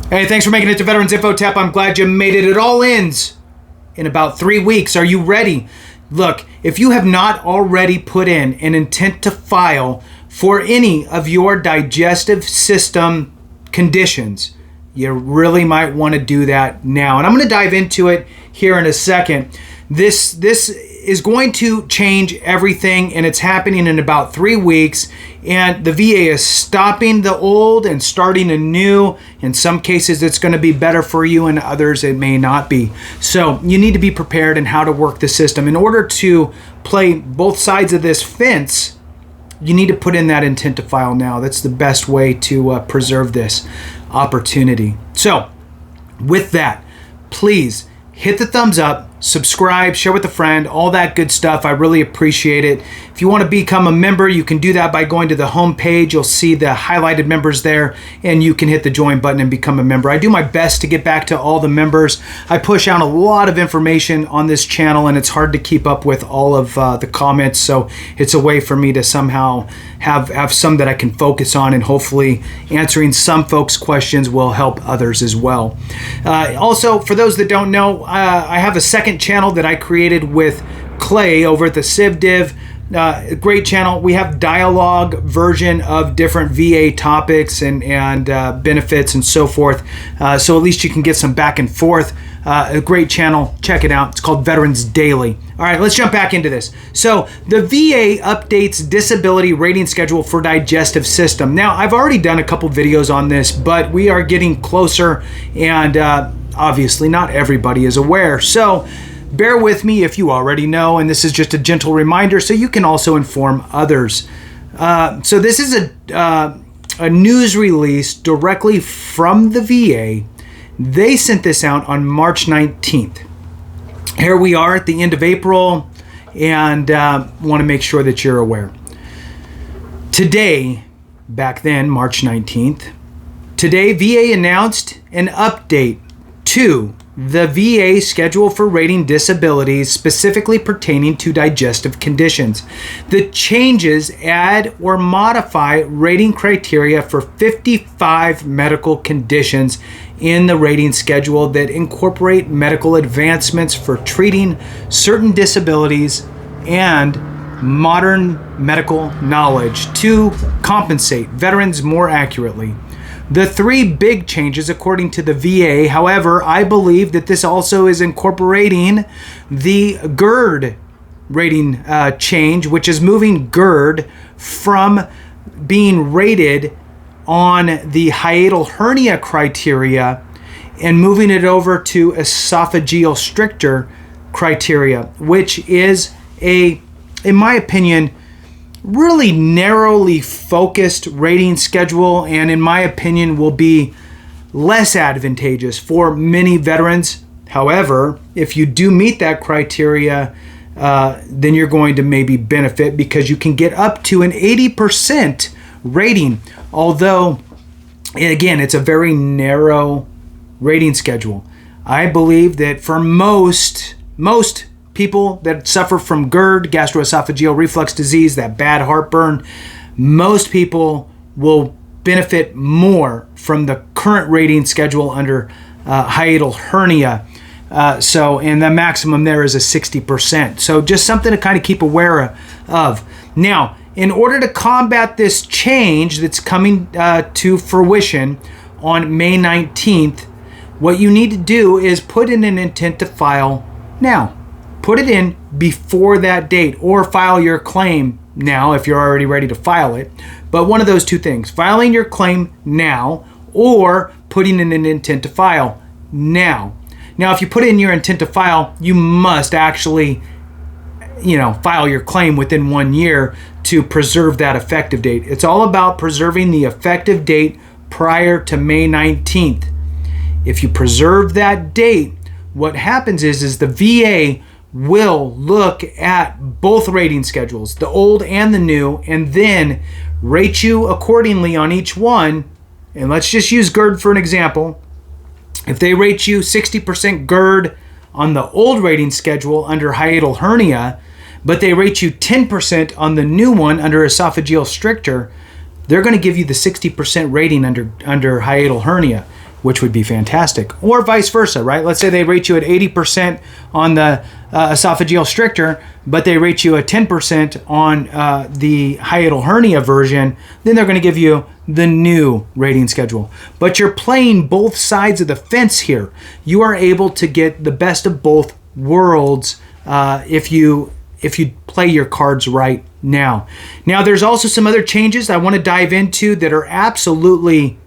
Hey, thanks for making it to Veterans Info Tap. I'm glad you made it. It all ends in about 3 weeks. Are you ready? Look, if you have not already put in an intent to file for any of your digestive system conditions, you really might want to do that now. And I'm going to dive into it here in a second. This is going to change everything, and it's happening in about 3 weeks. And the VA is stopping the old and starting a new. In some cases, it's going to be better for you. In others, it may not be. So you need to be prepared in how to work the system. In order to play both sides of this fence, you need to put in that intent to file now. That's the best way to preserve this opportunity. So with that, please hit the thumbs up, subscribe, share with a friend, all that good stuff. I really appreciate it. If you want to become a member, you can do that by going to the home page. You'll see the highlighted members there, and you can hit the join button and become a member. I do my best to get back to all the members. I push out a lot of information on this channel, and it's hard to keep up with all of the comments, so it's a way for me to somehow have some that I can focus on, and hopefully answering some folks' questions will help others as well. Also, for those that don't know, I have a second channel that I created with Clay over at the CivDiv. Great channel. We have dialogue version of different VA topics and benefits and so forth. So at least you can get some back and forth. A great channel. Check it out. It's called Veterans Daily. All right, let's jump back into this. So the VA updates disability rating schedule for digestive system. Now, I've already done a couple videos on this, but we are getting closer, and obviously not everybody is aware. So bear with me if you already know, and this is just a gentle reminder so you can also inform others. So this is a news release directly from the VA. They sent this out on March 19th. Here we are at the end of April, and want to make sure that you're aware. Today, back then, March 19th, today VA announced an update to the VA schedule for rating disabilities specifically pertaining to digestive conditions. The changes add or modify rating criteria for 55 medical conditions in the rating schedule that incorporate medical advancements for treating certain disabilities and modern medical knowledge to compensate veterans more accurately. The 3 big changes, according to the VA, however, I believe that this also is incorporating the GERD rating change, which is moving GERD from being rated on the hiatal hernia criteria and moving it over to esophageal stricture criteria, which is in my opinion, really narrowly focused rating schedule, and in my opinion will be less advantageous for many veterans. However, if you do meet that criteria, then you're going to maybe benefit because you can get up to an 80% rating. Although, again, it's a very narrow rating schedule. I believe that for most people that suffer from GERD, gastroesophageal reflux disease, that bad heartburn, most people will benefit more from the current rating schedule under hiatal hernia. And the maximum there is a 60%. So just something to kind of keep aware of. Now, in order to combat this change that's coming to fruition on May 19th, what you need to do is put in an intent to file now. Put it in before that date, or file your claim now if you're already ready to file it. But one of those two things, filing your claim now or putting in an intent to file now. Now, if you put in your intent to file, you must actually, file your claim within 1 year to preserve that effective date. It's all about preserving the effective date prior to May 19th. If you preserve that date, what happens is the VA will look at both rating schedules, the old and the new, and then rate you accordingly on each one. And let's just use GERD for an example. If they rate you 60% GERD on the old rating schedule under hiatal hernia, but they rate you 10% on the new one under esophageal stricture, they're going to give you the 60% rating under hiatal hernia. which would be fantastic. Or vice versa, right? Let's say they rate you at 80% on the esophageal stricture, but they rate you at 10% on the hiatal hernia version, then they're going to give you the new rating schedule. But you're playing both sides of the fence here. You are able to get the best of both worlds if you play your cards right now. Now, there's also some other changes I want to dive into that are absolutely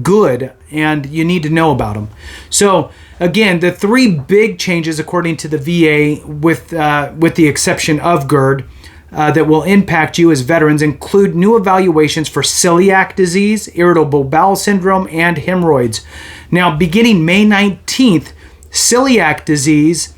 good, and you need to know about them. So again, the three big changes according to the VA, with the exception of GERD, that will impact you as veterans include new evaluations for celiac disease, irritable bowel syndrome, and hemorrhoids. Now, beginning May 19th, celiac disease,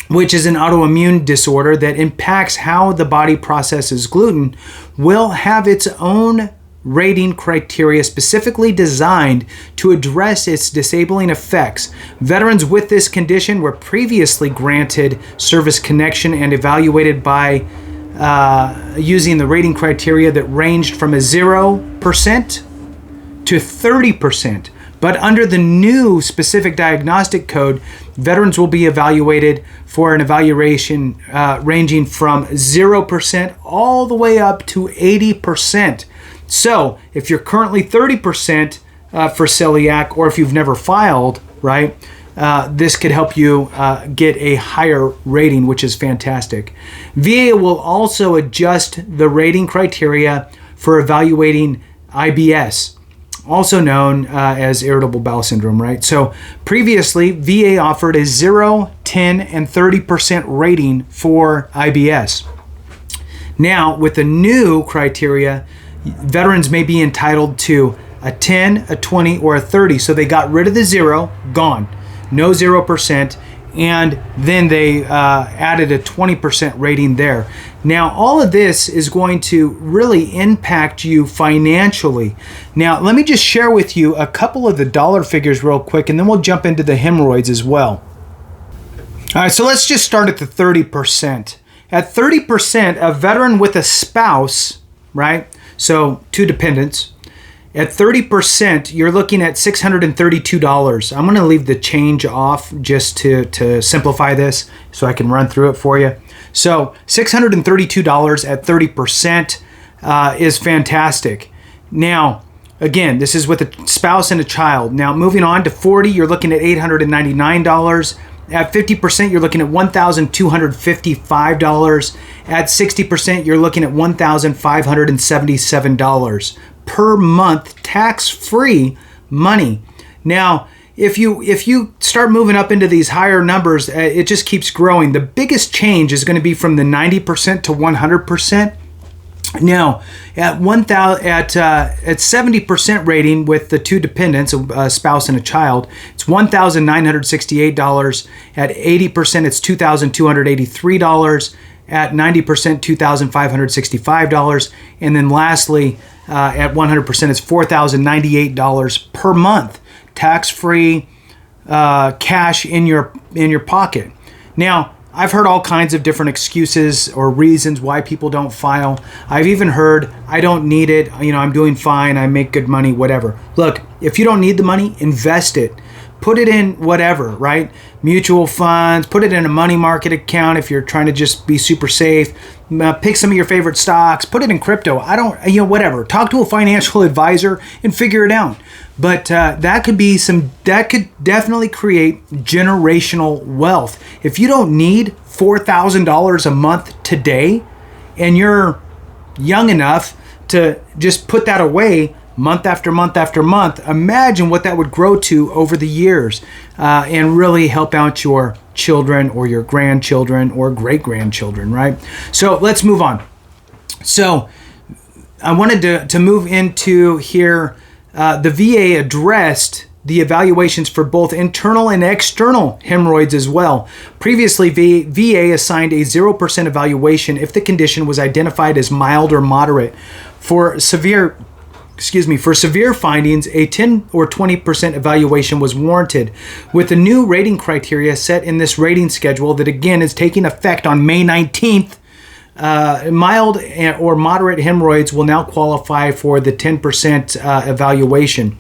which is an autoimmune disorder that impacts how the body processes gluten, will have its own rating criteria specifically designed to address its disabling effects. Veterans with this condition were previously granted service connection and evaluated by using the rating criteria that ranged from a 0% to 30%. But under the new specific diagnostic code, veterans will be evaluated for an evaluation ranging from 0% all the way up to 80%. So if you're currently 30% for celiac, or if you've never filed, right, this could help you get a higher rating, which is fantastic. VA will also adjust the rating criteria for evaluating IBS, also known as irritable bowel syndrome, right? So previously, VA offered a 0, 10, and 30% rating for IBS. Now, with the new criteria, veterans may be entitled to a 10, a 20, or a 30. So they got rid of the 0, gone. No 0%. And then they added a 20% rating there. Now, all of this is going to really impact you financially. Now, let me just share with you a couple of the dollar figures real quick, and then we'll jump into the hemorrhoids as well. All right, so let's just start at the 30%. At 30%, a veteran with a spouse, right? So 2 dependents. At 30%, you're looking at $632. I'm going to leave the change off just to simplify this so I can run through it for you. So $632 at 30% is fantastic. Now, again, this is with a spouse and a child. Now, moving on to 40, you're looking at $899. At 50%, you're looking at $1,255. At 60%, you're looking at $1,577 per month, tax-free money. Now, if you start moving up into these higher numbers, it just keeps growing. The biggest change is going to be from the 90% to 100%. Now, at 70% rating with the 2 dependents, a spouse and a child, it's $1,968. At 80%, it's $2,283. At 90%, $2,565. And then lastly, at 100%, it's $4,098 per month, tax-free, cash in your pocket. Now, I've heard all kinds of different excuses or reasons why people don't file. I've even heard, I don't need it, I'm doing fine, I make good money, whatever. Look, if you don't need the money, invest it. Put it in whatever, right? Mutual funds, put it in a money market account if you're trying to just be super safe. Pick some of your favorite stocks, put it in crypto. Whatever. Talk to a financial advisor and figure it out. But that could definitely create generational wealth. If you don't need $4,000 a month today, and you're young enough to just put that away month after month after month, imagine what that would grow to over the years, and really help out your children or your grandchildren or great-grandchildren, right? So let's move on. So I wanted to move into here. The VA addressed the evaluations for both internal and external hemorrhoids as well. Previously, VA assigned a 0% evaluation if the condition was identified as mild or moderate. For severe findings, a 10 or 20% evaluation was warranted. With the new rating criteria set in this rating schedule that again is taking effect on May 19th, mild or moderate hemorrhoids will now qualify for the 10% evaluation.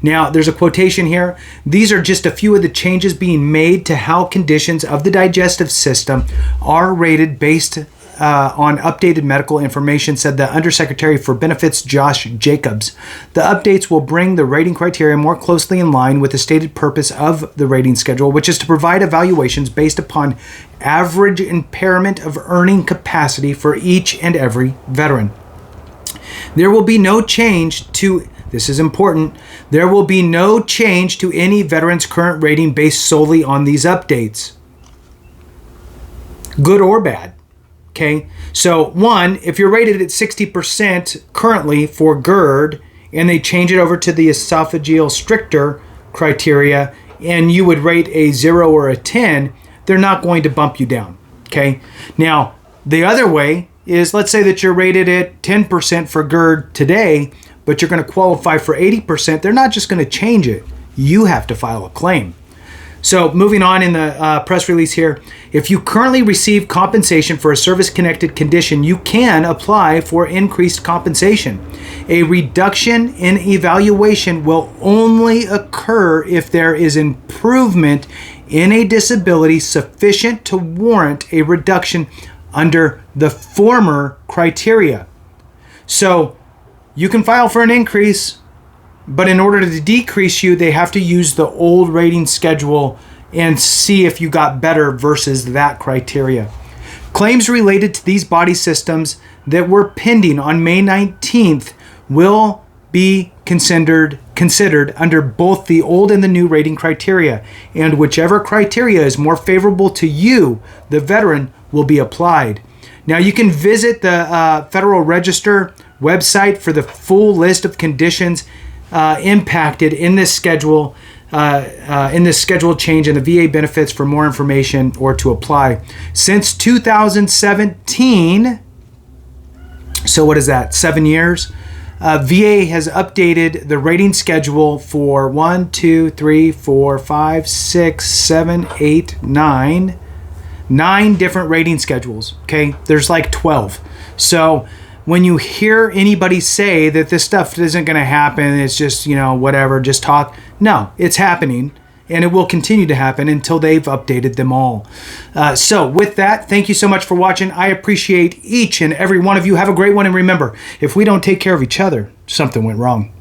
Now, there's a quotation here. These are just a few of the changes being made to how conditions of the digestive system are rated based on updated medical information, said the Undersecretary for Benefits, Josh Jacobs. The updates will bring the rating criteria more closely in line with the stated purpose of the rating schedule, which is to provide evaluations based upon average impairment of earning capacity for each and every veteran. There will be no change to This is important. There will be no change to any veteran's current rating based solely on these updates, good or bad. Okay, so one, if you're rated at 60% currently for GERD and they change it over to the esophageal stricter criteria and you would rate a 0 or a 10, they're not going to bump you down. Okay, now the other way is, let's say that you're rated at 10% for GERD today, but you're going to qualify for 80%. They're not just going to change it. You have to file a claim. So moving on in the press release here, if you currently receive compensation for a service-connected condition, you can apply for increased compensation. A reduction in evaluation will only occur if there is improvement in a disability sufficient to warrant a reduction under the former criteria. So you can file for an increase, but in order to decrease you, they have to use the old rating schedule and see if you got better versus that criteria. Claims related to these body systems that were pending on May 19th will be considered under both the old and the new rating criteria, and whichever criteria is more favorable to you, the veteran, will be applied. Now you can visit the Federal Register website for the full list of conditions impacted in this schedule, change in the VA benefits for more information or to apply. Since 2017, so what is that, 7 years? VA has updated the rating schedule for 9 different rating schedules. Okay, there's like 12. So when you hear anybody say that this stuff isn't going to happen, it's just, whatever, just talk. No, it's happening, and it will continue to happen until they've updated them all. So with that, thank you so much for watching. I appreciate each and every one of you. Have a great one, and remember, if we don't take care of each other, something went wrong.